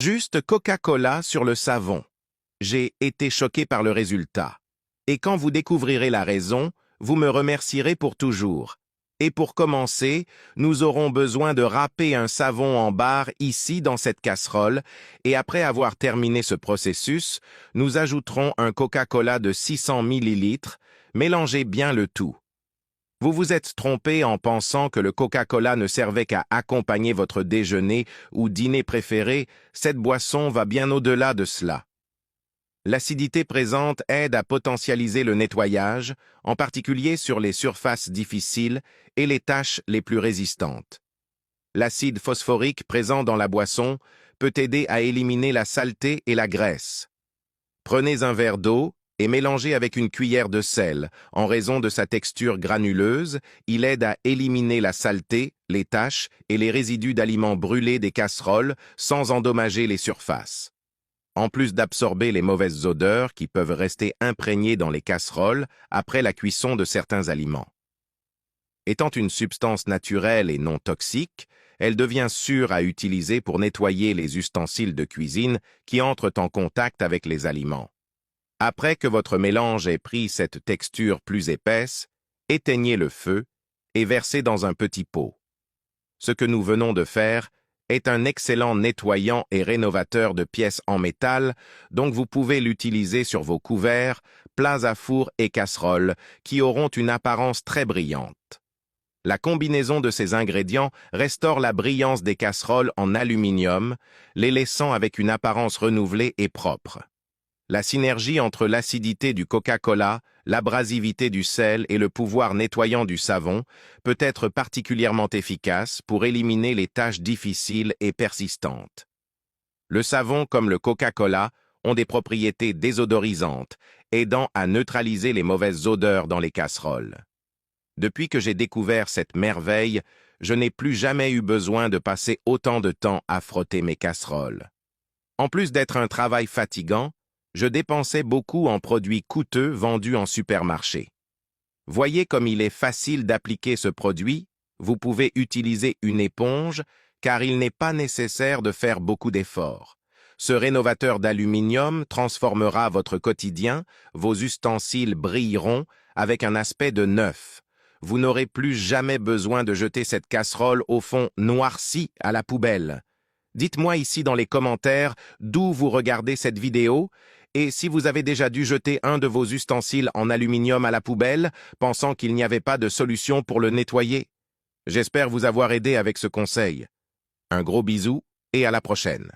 Juste Coca-Cola sur le savon. J'ai été choqué par le résultat. Et quand vous découvrirez la raison, vous me remercierez pour toujours. Et pour commencer, nous aurons besoin de râper un savon en barre ici dans cette casserole, et après avoir terminé ce processus, nous ajouterons un Coca-Cola de 600 ml, mélangez bien le tout. Vous vous êtes trompé en pensant que le Coca-Cola ne servait qu'à accompagner votre déjeuner ou dîner préféré, cette boisson va bien au-delà de cela. L'acidité présente aide à potentialiser le nettoyage, en particulier sur les surfaces difficiles et les tâches les plus résistantes. L'acide phosphorique présent dans la boisson peut aider à éliminer la saleté et la graisse. Prenez un verre d'eau et mélangez avec une cuillère de sel. En raison de sa texture granuleuse, il aide à éliminer la saleté, les taches et les résidus d'aliments brûlés des casseroles sans endommager les surfaces. En plus d'absorber les mauvaises odeurs qui peuvent rester imprégnées dans les casseroles après la cuisson de certains aliments. Étant une substance naturelle et non toxique, elle devient sûre à utiliser pour nettoyer les ustensiles de cuisine qui entrent en contact avec les aliments. Après que votre mélange ait pris cette texture plus épaisse, éteignez le feu et versez dans un petit pot. Ce que nous venons de faire est un excellent nettoyant et rénovateur de pièces en métal, donc vous pouvez l'utiliser sur vos couverts, plats à four et casseroles, qui auront une apparence très brillante. La combinaison de ces ingrédients restaure la brillance des casseroles en aluminium, les laissant avec une apparence renouvelée et propre. La synergie entre l'acidité du Coca-Cola, l'abrasivité du sel et le pouvoir nettoyant du savon peut être particulièrement efficace pour éliminer les tâches difficiles et persistantes. Le savon comme le Coca-Cola ont des propriétés désodorisantes, aidant à neutraliser les mauvaises odeurs dans les casseroles. Depuis que j'ai découvert cette merveille, je n'ai plus jamais eu besoin de passer autant de temps à frotter mes casseroles. En plus d'être un travail fatigant, je dépensais beaucoup en produits coûteux vendus en supermarché. Voyez comme il est facile d'appliquer ce produit, vous pouvez utiliser une éponge car il n'est pas nécessaire de faire beaucoup d'efforts. Ce rénovateur d'aluminium transformera votre quotidien, vos ustensiles brilleront avec un aspect de neuf. Vous n'aurez plus jamais besoin de jeter cette casserole au fond noirci à la poubelle. Dites-moi ici dans les commentaires d'où vous regardez cette vidéo et si vous avez déjà dû jeter un de vos ustensiles en aluminium à la poubelle, pensant qu'il n'y avait pas de solution pour le nettoyer. J'espère vous avoir aidé avec ce conseil. Un gros bisou et à la prochaine.